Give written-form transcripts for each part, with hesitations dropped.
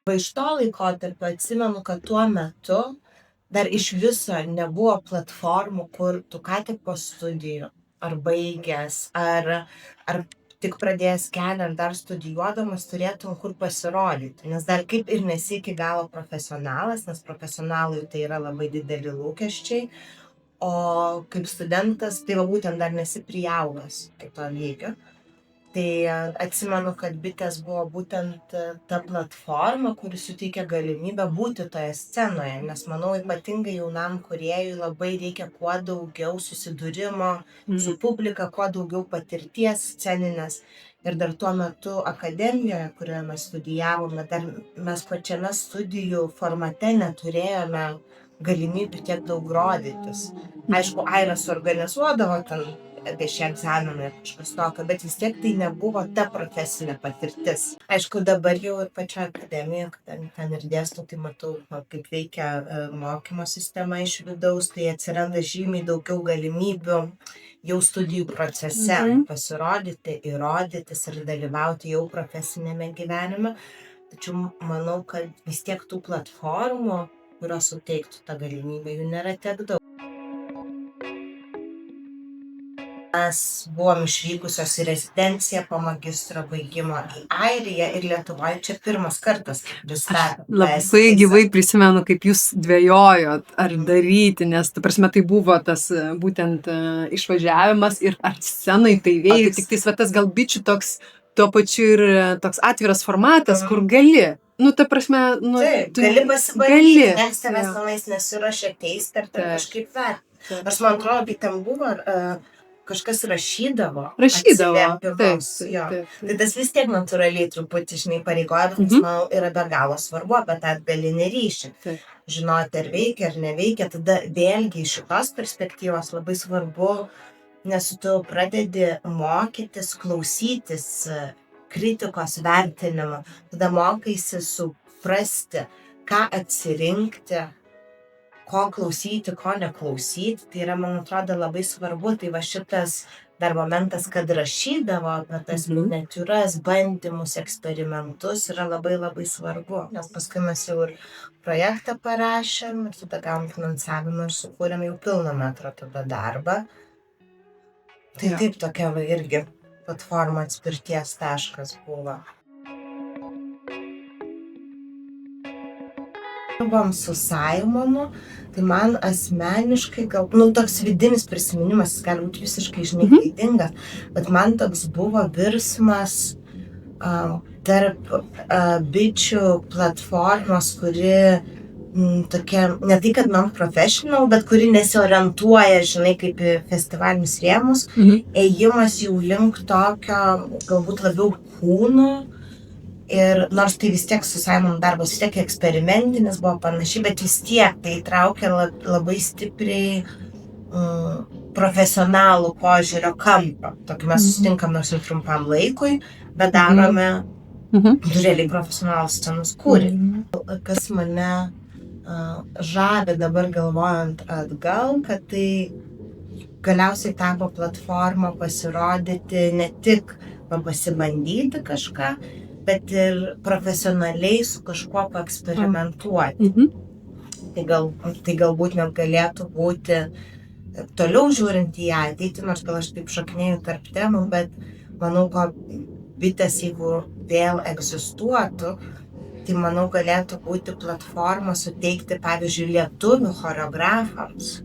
Iš to laikotarpio atsimenu, kad tuo metu dar iš viso nebuvo platformų, kur tu ką tik po studijų, ar baigęs, ar tik pradėjęs kelią, ar dar studijuodamas turėtum kur pasirodyti. Nes dar kaip ir nesi iki galo profesionalas, nes profesionalui tai yra labai dideli lūkesčiai, o kaip studentas, tai va būtent dar nesi priaugęs iki to lygio. Tai atsimenu, kad bitės buvo būtent ta platforma, kuri suteikia galimybę būti toje scenoje, nes manau, ypatingai jaunam kūrėjui labai reikia kuo daugiau susidūrimo su publika, kuo daugiau patirties sceninės. Ir dar tuo metu akademijoje, kurioje mes studijavome, dar mes pačiame studijų formate neturėjome galimybių tiek daug rodytis. Aišku, Airas organizuodavo ten vieši egzaminai ir kažkas tokio, bet vis tiek tai nebuvo ta profesinė patirtis. Aišku, dabar jau ir pačioje akademijoje, ten ir dėstau, tai matau, kaip veikia mokymo sistema iš vidaus, tai atsiranda žymiai daugiau galimybių jau studijų procese pasirodyti, įrodytis ir dalyvauti jau profesinėme gyvenime. Tačiau manau, kad vis tiek tų platformų, kurios suteiktų tą galimybę, jų nėra tiek daug. Mes buvom išvykusios į rezidenciją po magistro baigimo į Airiją ir Lietuvoje čia pirmas kartas pristatėm. Labai gyvai prisimenu, kaip jūs dvejojot ar daryti, nes, ta prasme, tai buvo tas būtent išvažiavimas ir ar scenai tai veikia, tik tais tas gal bičių toks, tuo pačiu ir toks atviras formatas, kur gali. Nu, ta prasme, Taip, gali pasibandyti, nes tavęs tenais nesiruošia teisti ar kažkaip vertinti. Nors man atrodo, kai ten buvo, kažkas rašydavo. Atsiliepimus. Tai tas vis tiek natūraliai truputį, pareigoja, bet manau, yra be galo svarbu apie tą atgalinį ryšį. Žinoti, ar veikia, ar neveikia. Tada vėlgi iš šitos perspektyvos labai svarbu, nes tu pradedi mokytis, klausytis kritikos vertinimo. Tada mokaisi suprasti, ką atsirinkti, ko klausyti, ko neklausyti, tai yra, man atrodo, labai svarbu. Tai va šitas dar momentas, kad rašydavo apie tas miniatiūras, bandymus, eksperimentus yra labai labai svarbu. Nes paskui mes jau ir projektą parašėm ir tada gavom finansavimą ir sukūrėm jau pilno metro tada darbą. Tai taip tokia va irgi platforma atspirties taškas buvo. Buvom su Saimonu, tai man asmeniškai gal, toks vidinis prisiminimas, jis gali būti visiškai klaidingas, bet man toks buvo virsmas tarp bičių platformos, kuri tokia, ne tai kad non-professional, bet kuri nesiorientuoja, kaip į festivalinius rėmus, ėjimas jau link tokio galbūt labiau kūno. Ir nors tai vis tiek su Saimonu darbas vis tiek eksperimentinis buvo panašiai, bet vis tiek tai traukia labai stipriai profesionalų požiūrio kampą. Tokį mes susitinkam nors ir trumpam laikui, bet darome realiai profesionalų scenos kūrinį. Kas mane žavi dabar galvojant atgal, kad tai galiausiai tapo platforma pasirodyti ne tik pasibandyti kažką, bet ir profesionaliai su kažkuo paeksperimentuoti. Tai galbūt net galėtų būti toliau žiūrint į ateitį, nors gal aš taip šaknėju tarp temų, bet manau, kad bitės, jeigu vėl egzistuotų, tai manau galėtų būti platforma suteikti, pavyzdžiui, lietuvių choreografams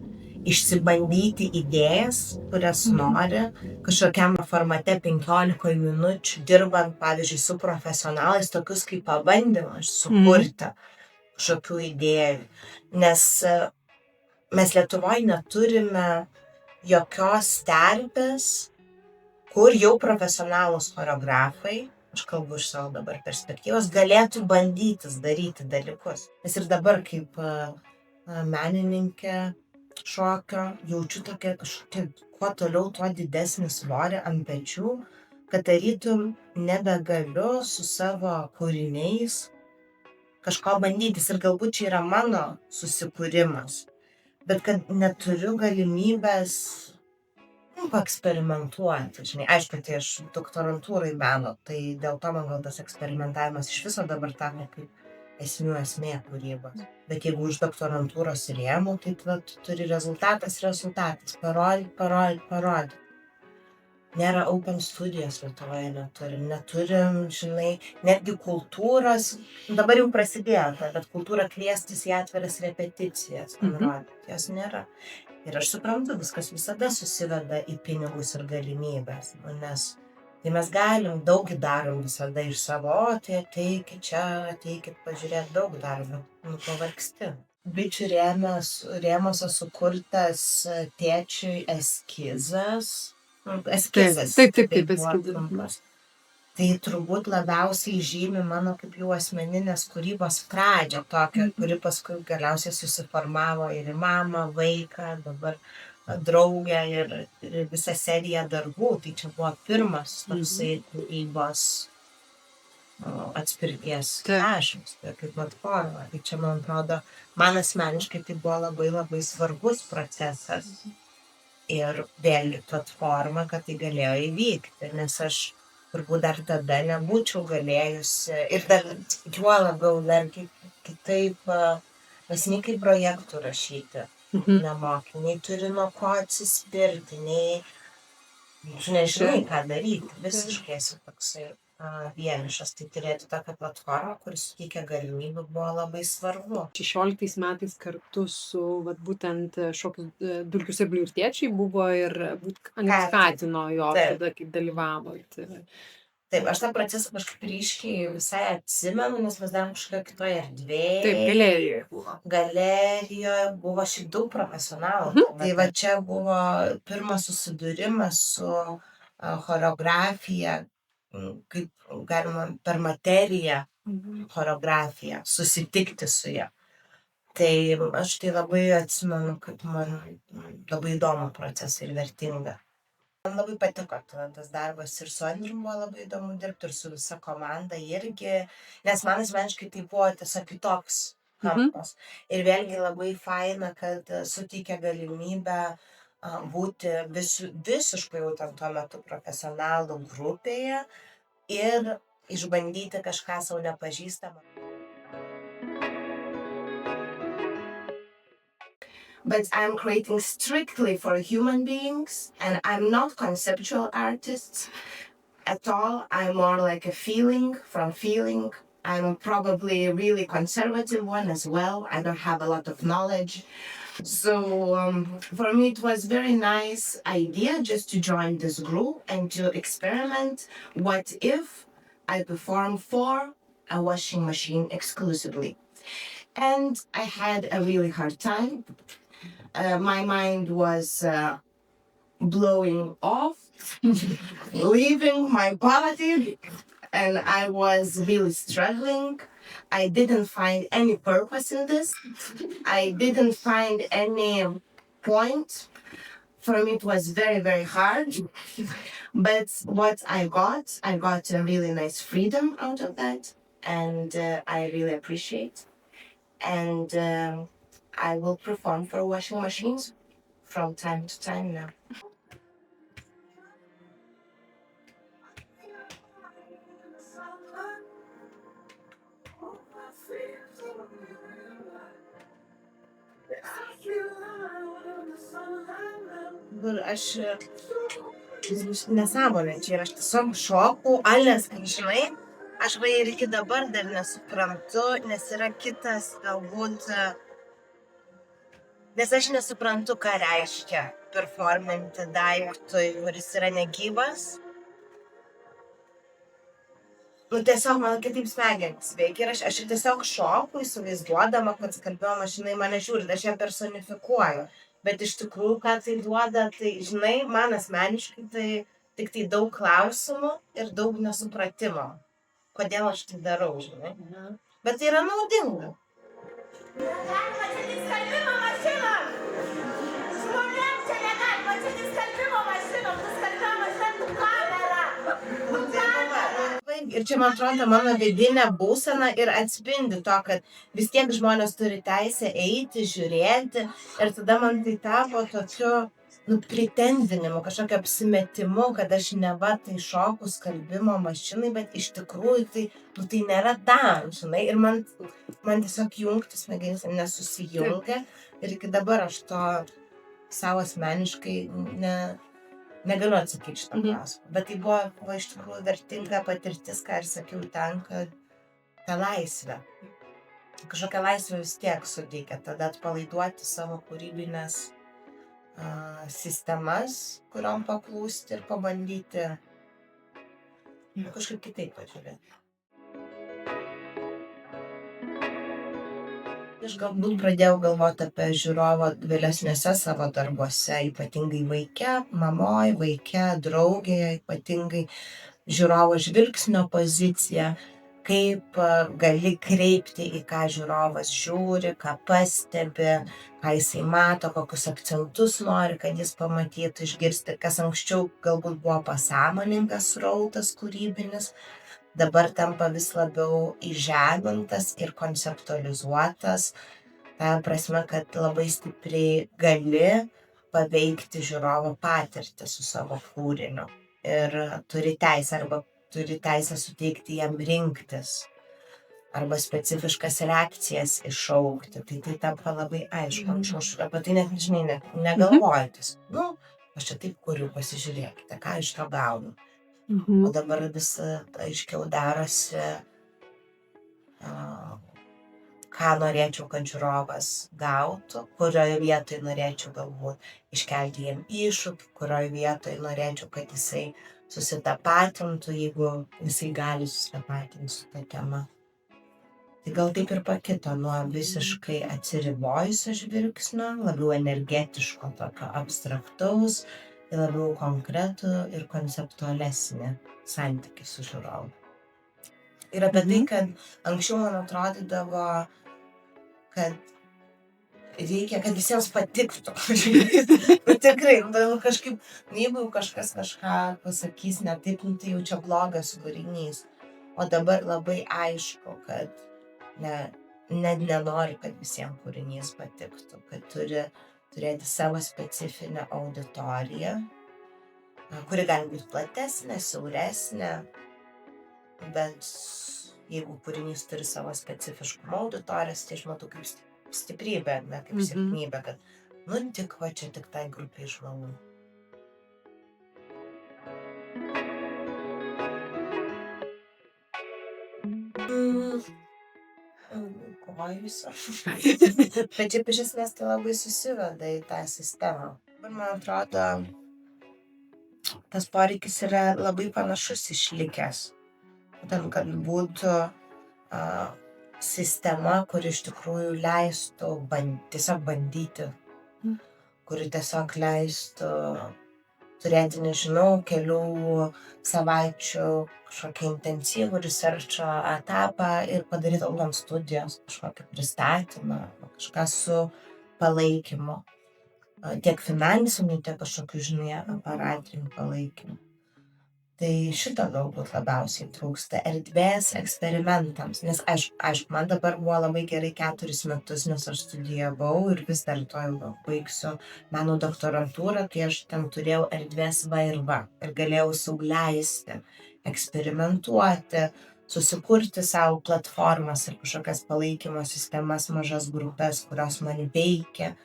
išsibandyti idėjas, kurias nori, kažkokiam formate 15 minučių, dirbant, pavyzdžiui, su profesionalais, tokius kaip pabandymas sukurti kažkokių idėjų. Nes mes Lietuvoje neturime jokios terpės, kur jau profesionalūs choreografai, aš kalbu iš savo dabar perspektyvos, galėtų bandytis daryti dalykus. Nes ir dabar kaip menininkė šokio jaučiu tokia kažkokia, kuo toliau, tuo didesnį svorį ant pečių, kad tarytum nebegaliu su savo kūriniais kažko bandytis. Ir galbūt čia yra mano susikūrimas, bet kad neturiu galimybės paeksperimentuoti, žinai. Aišku, tai aš doktorantūrai meno, tai dėl to man gal tas eksperimentavimas iš viso dabar tapo kaip esmė kūrybos. Bet jeigu už doktorantūros rėmų, tai tada tu turi rezultatas, parodyt. Nėra open studijos Lietuvoje, neturim, žinai, netgi kultūros, dabar jau prasidėjo, bet kultūra kviestis į atviras repeticijas, rodyti, jos nėra. Ir aš suprantu, viskas visada susiveda į pinigus ir galimybės, nes tai mes galim, daug darom visada iš savo, tai ateikit čia, ateikit pažiūrėti, daug darom, pavargsti. Bičių rėmuose sukurtas tėčiui eskizas. Taip, eskizas. Tai turbūt labiausiai žymi mano kaip jau asmeninės kūrybos pradžią tokią, kuri paskui galiausiai susiformavo ir į mamą, vaiką, dabar draugę ir visą seriją darbų. Tai čia buvo pirmas toksai kūrybos atspirties taškas, kaip platforma. Tai čia, man atrodo, man asmeniškai tai buvo labai labai svarbus procesas. Ir vėlgi platforma, kad tai galėjo įvykti, nes aš turbūt dar tada nebūčiau galėjusi ir dar juo labiau dar kitaip asmeniai projektų rašyti nemoki, nei turi nuo ko atsispirti, nei nežinai ką daryti, visiškai esu toksai vienišas, tai turėti tokią platformą, kuris suteikia galimybių, buvo labai svarbu. 16 metais kartu su būtent šokių Dulkių Siurblių ir tėčiai buvo ir skatino jo tada, kaip dalyvavot. Taip, aš tą procesą kažkaip ryškiai visai atsimenu, nes mes darom kažkokią kitoje erdvėje. Taip, galerijoje buvo. Galerijoje buvo šiaip daug profesionalų. Tai va čia buvo pirmas susidūrimas su choreografija, kaip galima per materiją choreografiją susitikti su ja. Tai aš tai labai atsimenu, kad man labai įdomu procesą ir vertinga. Man labai patiko tas darbas ir su Andrium buvo labai įdomu dirbti ir su visa komanda irgi, nes man asmeniškai tai buvo tiesiog kitoks kampas. Ir vėlgi labai faina, kad suteikia galimybę būti visiškai jau tuo metu profesionalų grupėje ir išbandyti kažką savo nepažįstamą. But I'm creating strictly for human beings, and I'm not conceptual artist at all. I'm more like a feeling. I'm probably a really conservative one as well. I don't have a lot of knowledge. So for me, it was very nice idea just to join this group and to experiment. What if I perform for a washing machine exclusively? And I had a really hard time. My mind was blowing off, leaving my body, and I was really struggling. I didn't find any purpose in this. I didn't find any point. For me, it was very, very hard. But what I got a really nice freedom out of that, and I really appreciate. And I will perform for washing machines from time to time now. Aš nesąmonė čia ir aš tiesiog šoku, nes, žinai, aš va ir iki dabar dar nesuprantu, nes yra kitas galbūt, nes aš nesuprantu, ką reiškia performinti daiktui, kuris yra negyvas. Tiesiog man kitaip smegenys veikia ir aš tiesiog šoku, įsivaizduodama, kad skalbimo mašinai mane žiūri, aš ją personifikuoju. Bet iš tikrųjų, ką tai duoda, tai, žinai, man asmeniškai tai tik tai daug klausimų ir daug nesupratimo. Kodėl aš tai darau, žinai. Bet tai yra naudinga. Negalima čia tik skalbimo mašinom! Žmonėm čia negalima čia tik skalbimo mašinom! Tu skalbimo mašinom, tu kamera! ir čia, man atrodo, mano vidinė būsena ir atspindi to, kad vis tiek žmonės turi teisę eiti, žiūrėti ir tada man tai tapo tokiu, pretendinimu, kažkokiu apsimetimu, kad aš neva tai šoku skalbimo mašinai, bet iš tikrųjų tai, tai nėra tam, žinai, ir man tiesiog jungtis smegenys nesusijungia ir iki dabar aš to savo asmeniškai negaliu atsakyti šitą klausimą. Bet tai buvo iš tikrųjų vertinga patirtis, ką ir sakiau ten, kad ta laisvė. Kažkokia laisvė vis tiek suteikia, tada atpalaiduoti savo kūrybinės sistemas, kuriom paklūsti ir pabandyti kažkaip kitaip pažiūrėti. Aš galbūt pradėjau galvoti apie žiūrovą vėlesniuose savo darbuose, ypatingai vaike, mamoj, vaike, draugėje, ypatingai žiūrovo žvilgsnio poziciją, kaip gali kreipti į ką žiūrovas žiūri, ką pastebi, ką jisai mato, kokius akcentus nori, kad jis pamatytų, išgirsti, kas anksčiau galbūt buvo pasąmoningas srautas kūrybinis, dabar tampa vis labiau įžemintas ir konceptualizuotas, ta prasme, kad labai stipriai gali paveikti žiūrovo patirtį su savo kūriniu ir turi teisę suteikti jam rinktis arba specifiškas reakcijas iššaukti. Tai tampa labai aišku. Aš apie tai net, žinai, negalvojantis. Aš čia taip kuriu, pasižiūrėkite, ką iš to gaunu. O dabar vis aiškiau darosi, ką norėčiau, kad žiūrovas gautų, kurioje vietoje norėčiau galbūt iškelti jam iššūkį, kurioje vietoje norėčiau, kad jisai susitapatintų, jeigu jisai gali susitapatinti su ta tema. Tai gal taip ir pakito nuo visiškai atsiribojusio žvilgsnio, labiau energetiško, tokio abstraktaus, labiau konkretų ir konceptualesnį santykį su žiūrovu. Ir apie tai, kad anksčiau man atrodydavo, kad reikia, kad visiems patiktų. Tikrai, kažkaip, jeigu kažkas kažką pasakys ne taip, tai jau čia blogas kūrinys. O dabar labai aišku, kad net nenori, kad visiems kūrinys patiktų, kad turi turėti savo specifinę auditoriją, kuri gali būti platesnė, siauresnė, bet jeigu kūrinys turi savo specifiškumą auditorijas, tai aš matau kaip stiprybė, ne kaip silpnybė, kad tik va čia tik tai grupiai žmonių. Kojusiu. Bet čia iš esmės tai labai susiveda į tą sistemą. Man atrodo, tas poreikis yra labai panašus išlikęs. Tam, kad būtų sistema, kuri iš tikrųjų leistų tiesiog bandyti, kuri tiesiog leistų turėti, nežinau, kelių savaičių kažkokį intensyvų researcho etapą ir padaryti augant studijos, kažkokį pristatymą, kažką su palaikymu, tiek finansiniu, tiek kažkokiu, žinai, aparatiniu palaikymu. Tai šito galbūt labiausiai trūksta erdvės eksperimentams, nes aišku, man dabar buvo labai gerai 4 metus, nes aš studijavau ir vis dar to jau baigsiu meno doktorantūrą, tai aš ten turėjau erdvės va ir galėjau sau leisti eksperimentuoti, susikurti savo platformas ir kažkokias palaikymo sistemas, mažas grupės, kurios man veikia.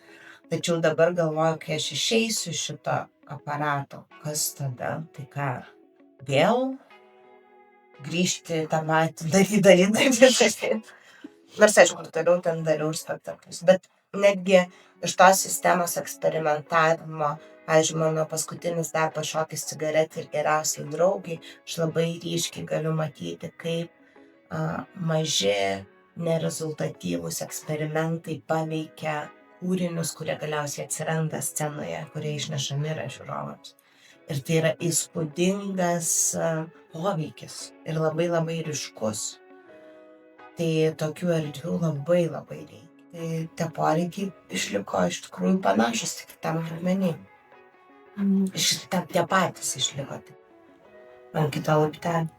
Tačiau dabar galvoju, kai aš išeisiu šito aparato, kas tada, tai ką? Vėl grįžti tą patį, daryti. Nors, aišku, toliau ten dariau ir spektaklius. Bet netgi iš tos sistemos eksperimentavimo, mano paskutinis darbas Šokis cigaretė ir geriausiai draugai, aš labai ryškiai galiu matyti, kaip maži, nerezultatyvūs eksperimentai paveikia kūrinius, kurie galiausiai atsiranda scenoje, kurie išnešami yra žiūrovams. Ir tai yra įspūdingas poveikis ir labai labai ryškus. Tai tokių erdvių labai labai reikia. Tai tie poreikiai išliko iš tikrųjų panašus tik tam lygmenį. Tie patys išliko ant kito laiptelio.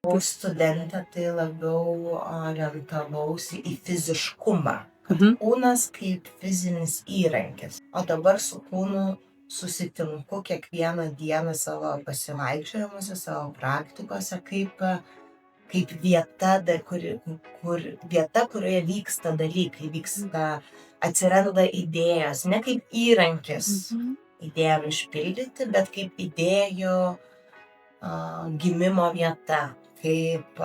O studentė tai labiau orientavausi į fiziškumą. Mhm. Kūnas kaip fizinis įrankis. O dabar su kūnu susitinku kiekvieną dieną savo pasivaikščiojimuose, savo praktikose, kaip vieta, vieta, kurioje vyksta dalykai, atsiranda idėjos, ne kaip įrankis idėjom išpildyti, bet kaip idėjų gimimo vieta, kaip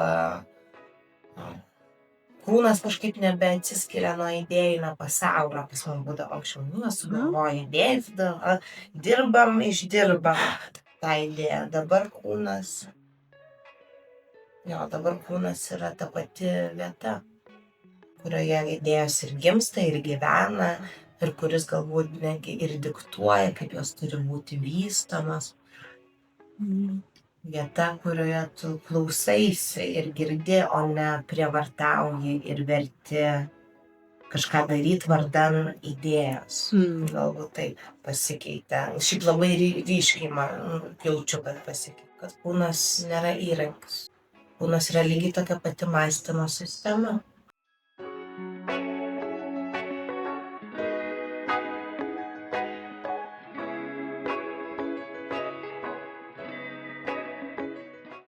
kūnas kažkaip nebeatsiskiria nuo idėjinio pasaulio, kas man būdavo anksčiau, sugalvoju idėją, tada dirbam, išdirbam tą idėją. Dabar kūnas yra ta pati vieta, kurioje idėjos ir gimsta, ir gyvena, ir kuris galbūt netgi ir diktuoja, kaip jos turi būti vystomas. Vieta, kurioje tu klausaisi ir girdi, o ne prievartauji ir verti kažką daryti vardan idėjos. Galbūt taip pasikeitė. Šiaip labai ryškiai man jaučiu, kad pasikeitė, kad kūnas nėra įrankis. Kūnas yra lygiai tokia pati mąstymo sistema.